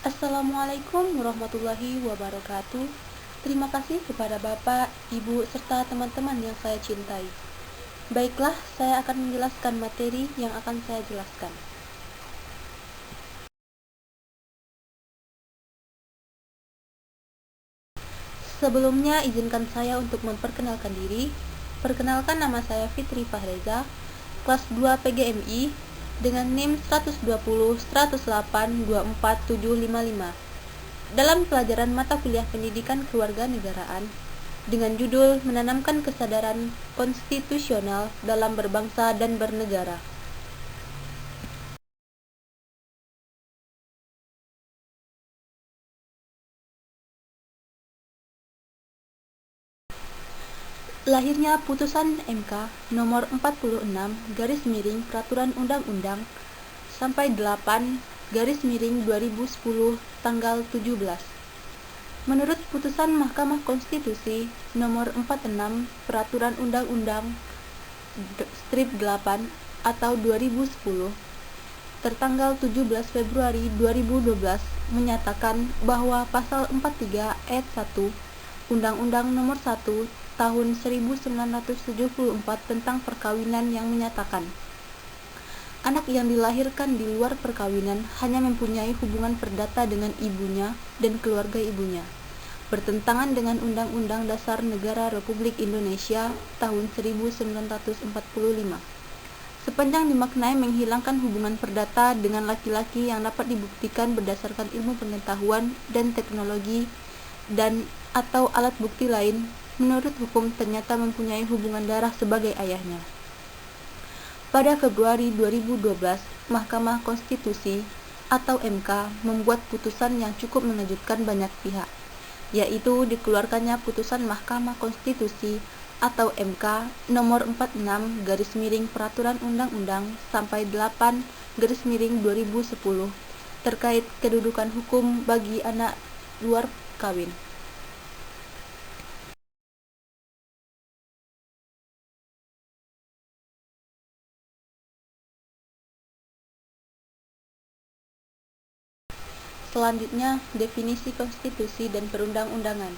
Assalamualaikum warahmatullahi wabarakatuh. Terima kasih kepada Bapak, Ibu, serta teman-teman yang saya cintai. Baiklah, saya akan menjelaskan materi yang akan saya jelaskan. Sebelumnya, izinkan saya untuk memperkenalkan diri. Perkenalkan, nama saya Fitri Fahreza, kelas 2 PGMI, dengan NIM 120 108 24755. Dalam pelajaran mata kuliah pendidikan kewarganegaraan dengan judul menanamkan kesadaran konstitusional dalam berbangsa dan bernegara. Lahirnya putusan MK nomor 46 garis miring peraturan undang-undang sampai 8 garis miring 2010 tanggal 17. Menurut putusan Mahkamah Konstitusi nomor 46 peraturan undang-undang strip 8 atau 2010 tertanggal 17 Februari 2012 menyatakan bahwa pasal 43 ayat 1 Undang-Undang Nomor 1 Tahun 1974 tentang perkawinan yang menyatakan anak yang dilahirkan di luar perkawinan hanya mempunyai hubungan perdata dengan ibunya dan keluarga ibunya, bertentangan dengan Undang-Undang Dasar Negara Republik Indonesia tahun 1945. Sepanjang dimaknai menghilangkan hubungan perdata dengan laki-laki yang dapat dibuktikan berdasarkan ilmu pengetahuan dan teknologi dan atau alat bukti lain, menurut hukum ternyata mempunyai hubungan darah sebagai ayahnya. Pada Februari 2012, Mahkamah Konstitusi atau MK membuat putusan yang cukup mengejutkan banyak pihak, yaitu dikeluarkannya putusan Mahkamah Konstitusi atau MK nomor 46 garis miring peraturan undang-undang sampai 8 garis miring 2010 terkait kedudukan hukum bagi anak luar kawin. Selanjutnya, definisi konstitusi dan perundang-undangan.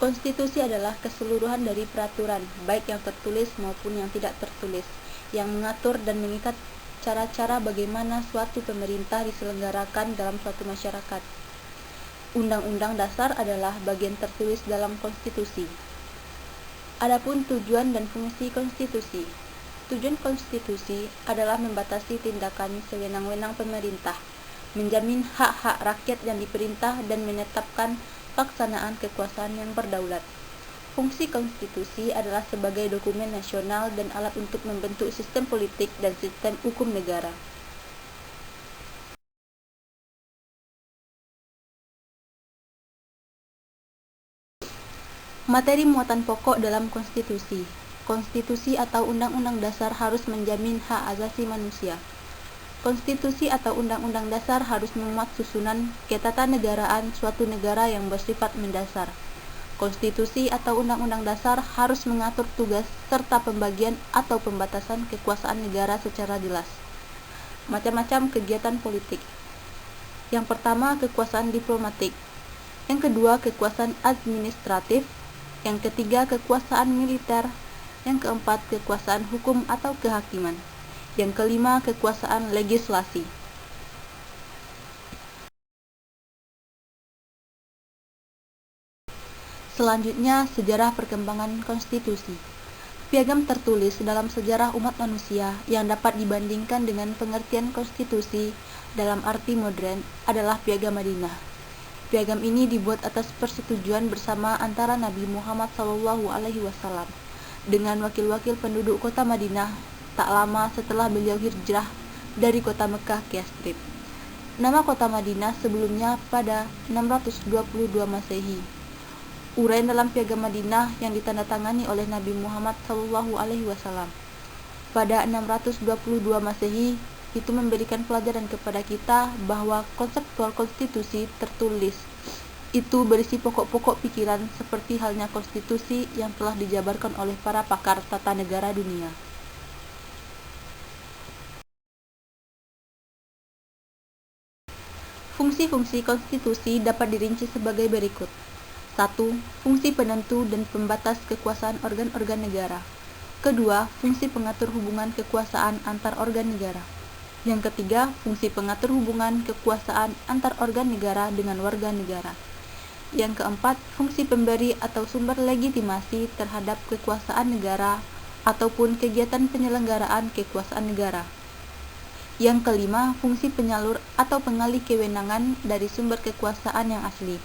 Konstitusi adalah keseluruhan dari peraturan, baik yang tertulis maupun yang tidak tertulis, yang mengatur dan mengikat cara-cara bagaimana suatu pemerintah diselenggarakan dalam suatu masyarakat. Undang-undang dasar adalah bagian tertulis dalam konstitusi. Adapun tujuan dan fungsi konstitusi. Tujuan konstitusi adalah membatasi tindakan sewenang-wenang pemerintah, menjamin hak-hak rakyat yang diperintah dan menetapkan pelaksanaan kekuasaan yang berdaulat. Fungsi konstitusi adalah sebagai dokumen nasional dan alat untuk membentuk sistem politik dan sistem hukum negara. Materi muatan pokok dalam konstitusi. Konstitusi atau undang-undang dasar harus menjamin hak asasi manusia. Konstitusi atau undang-undang dasar harus memuat susunan ketatanegaraan suatu negara yang bersifat mendasar. Konstitusi atau undang-undang dasar harus mengatur tugas serta pembagian atau pembatasan kekuasaan negara secara jelas. Macam-macam kegiatan politik. Yang pertama, kekuasaan diplomatik. Yang kedua, kekuasaan administratif. Yang ketiga, kekuasaan militer. Yang keempat, kekuasaan hukum atau kehakiman. Yang kelima, kekuasaan legislasi. Selanjutnya, sejarah perkembangan konstitusi. Piagam tertulis dalam sejarah umat manusia yang dapat dibandingkan dengan pengertian konstitusi dalam arti modern adalah Piagam Madinah. Piagam ini dibuat atas persetujuan bersama antara Nabi Muhammad SAW dengan wakil-wakil penduduk kota Madinah tak lama setelah beliau hijrah dari kota Mekah ke Yastrib. Nama kota Madinah sebelumnya pada 622 Masehi. Uraian dalam Piagam Madinah yang ditandatangani oleh Nabi Muhammad SAW pada 622 Masehi itu memberikan pelajaran kepada kita bahwa konseptual konstitusi tertulis itu berisi pokok-pokok pikiran seperti halnya konstitusi yang telah dijabarkan oleh para pakar tata negara dunia. Fungsi-fungsi konstitusi dapat dirinci sebagai berikut. 1. Fungsi penentu dan pembatas kekuasaan organ-organ negara. Kedua, fungsi pengatur hubungan kekuasaan antar organ negara. Yang ketiga, fungsi pengatur hubungan kekuasaan antar organ negara dengan warga negara. Yang keempat, fungsi pemberi atau sumber legitimasi terhadap kekuasaan negara ataupun kegiatan penyelenggaraan kekuasaan negara. Yang kelima, fungsi penyalur atau pengalih kewenangan dari sumber kekuasaan yang asli.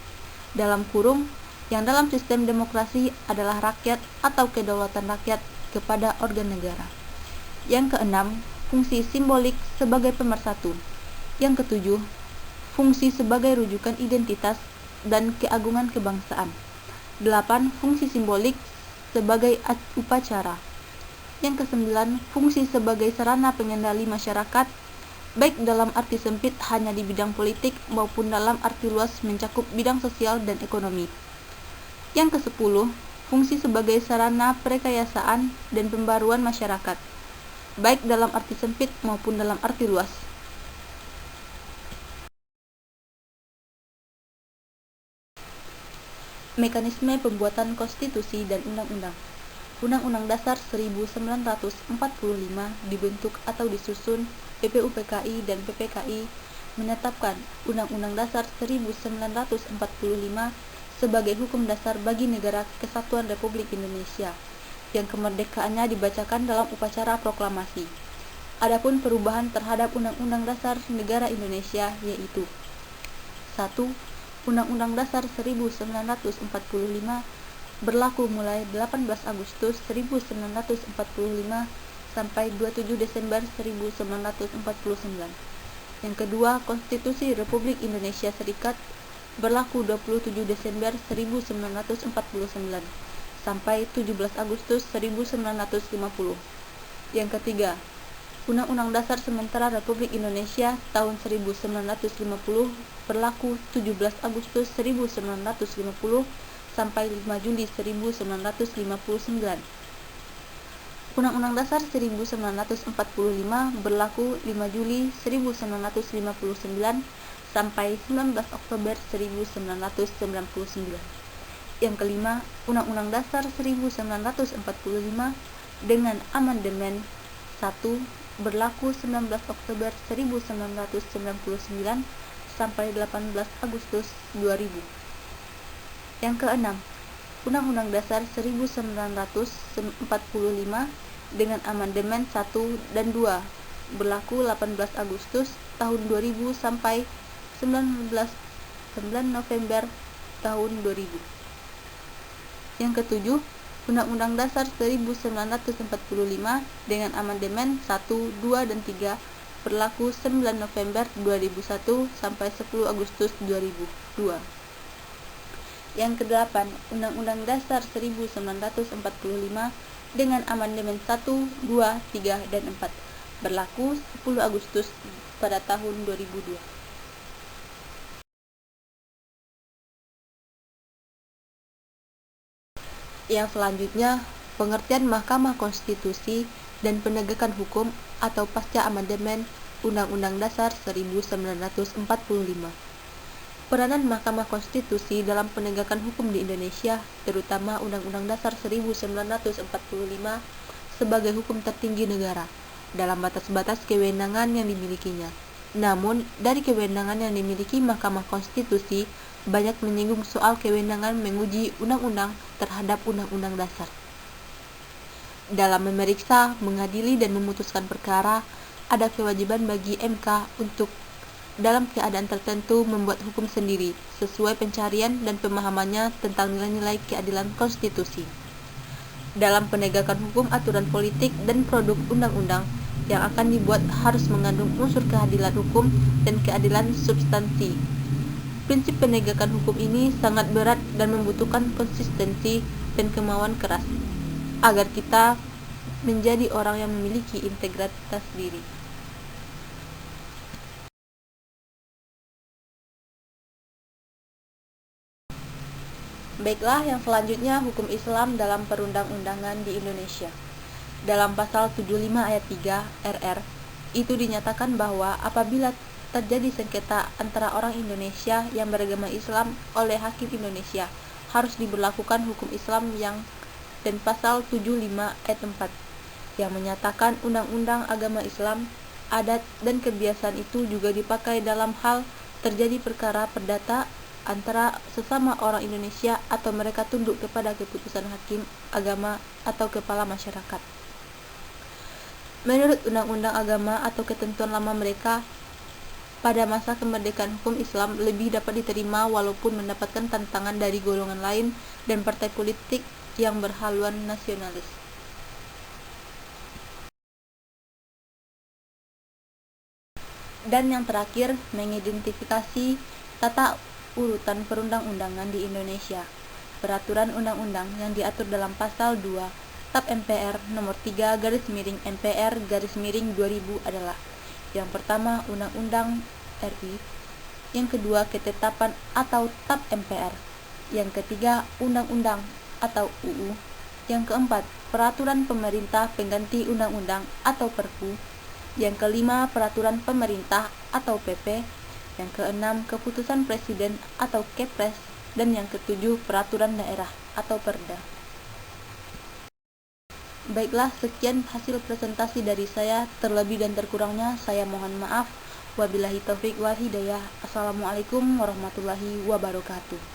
Dalam kurung, yang dalam sistem demokrasi adalah rakyat atau kedaulatan rakyat kepada organ negara. Yang keenam, fungsi simbolik sebagai pemersatu. Yang ketujuh, fungsi sebagai rujukan identitas dan keagungan kebangsaan. 8. Fungsi simbolik sebagai upacara. Yang kesembilan, fungsi sebagai sarana pengendali masyarakat, baik dalam arti sempit hanya di bidang politik maupun dalam arti luas mencakup bidang sosial dan ekonomi. Yang kesepuluh, fungsi sebagai sarana perekayasaan dan pembaruan masyarakat, baik dalam arti sempit maupun dalam arti luas. Mekanisme pembuatan konstitusi dan undang-undang. Undang-Undang Dasar 1945 dibentuk atau disusun PPUPKI dan PPKI menetapkan Undang-Undang Dasar 1945 sebagai hukum dasar bagi negara kesatuan Republik Indonesia, yang kemerdekaannya dibacakan dalam upacara proklamasi. Adapun perubahan terhadap Undang-Undang Dasar Negara Indonesia yaitu: 1. Undang-Undang Dasar 1945 berlaku mulai 18 Agustus 1945 sampai 27 Desember 1949. Yang kedua, Konstitusi Republik Indonesia Serikat berlaku 27 Desember 1949 sampai 17 Agustus 1950. Yang ketiga, Undang-Undang Dasar Sementara Republik Indonesia tahun 1950 berlaku 17 Agustus 1950 sampai 5 Juli 1959. Undang-Undang Dasar 1945 berlaku 5 Juli 1959 sampai 19 Oktober 1999. Yang kelima, Undang-Undang Dasar 1945 dengan amandemen 1 berlaku 19 Oktober 1999 sampai 18 Agustus 2000. Yang keenam, Undang-Undang Dasar 1945 dengan amandemen 1 dan 2 berlaku 18 Agustus tahun 2000 sampai 9 November tahun 2000. Yang ketujuh, Undang-Undang Dasar 1945 dengan amandemen 1, 2, dan 3 berlaku 9 November 2001 sampai 10 Agustus 2002. Yang kedelapan, Undang-Undang Dasar 1945 dengan amandemen 1, 2, 3, dan 4 berlaku 10 Agustus pada tahun 2002. Yang selanjutnya, pengertian Mahkamah Konstitusi dan penegakan hukum atau pasca amandemen Undang-Undang Dasar 1945. Peranan Mahkamah Konstitusi dalam penegakan hukum di Indonesia, terutama Undang-Undang Dasar 1945 sebagai hukum tertinggi negara, dalam batas-batas kewenangan yang dimilikinya. Namun, dari kewenangan yang dimiliki Mahkamah Konstitusi, banyak menyinggung soal kewenangan menguji undang-undang terhadap undang-undang dasar. Dalam memeriksa, mengadili, dan memutuskan perkara, ada kewajiban bagi MK untuk dalam keadaan tertentu membuat hukum sendiri, sesuai pencarian dan pemahamannya tentang nilai-nilai keadilan konstitusi. Dalam penegakan hukum, aturan politik dan produk undang-undang yang akan dibuat harus mengandung unsur keadilan hukum dan keadilan substansi. Prinsip penegakan hukum ini sangat berat dan membutuhkan konsistensi dan kemauan keras agar kita menjadi orang yang memiliki integritas diri. Baiklah, yang selanjutnya hukum Islam dalam perundang-undangan di Indonesia. Dalam pasal 75 ayat 3 RR, itu dinyatakan bahwa apabila terjadi sengketa antara orang Indonesia yang beragama Islam oleh hakim Indonesia, harus diberlakukan hukum Islam dan pasal 75 ayat 4 yang menyatakan undang-undang agama Islam, adat dan kebiasaan itu juga dipakai dalam hal terjadi perkara perdata antara sesama orang Indonesia atau mereka tunduk kepada keputusan hakim agama atau kepala masyarakat. Menurut undang-undang agama atau ketentuan lama mereka, pada masa kemerdekaan hukum Islam lebih dapat diterima walaupun mendapatkan tantangan dari golongan lain dan partai politik yang berhaluan nasionalis. Dan yang terakhir, mengidentifikasi tata urutan perundang-undangan di Indonesia. Peraturan undang-undang yang diatur dalam pasal 2 TAP MPR nomor 3 MPR 2000 adalah: yang pertama, Undang-Undang RI; yang kedua, ketetapan atau TAP MPR; yang ketiga, Undang-Undang atau UU; yang keempat, peraturan pemerintah pengganti undang-undang atau Perpu; yang kelima, peraturan pemerintah atau PP; yang keenam, keputusan presiden atau Kepres; dan yang ketujuh, peraturan daerah atau Perda. Baiklah, sekian hasil presentasi dari saya. Terlebih dan terkurangnya saya mohon maaf. Wabillahi taufik wal hidayah. Assalamualaikum warahmatullahi wabarakatuh.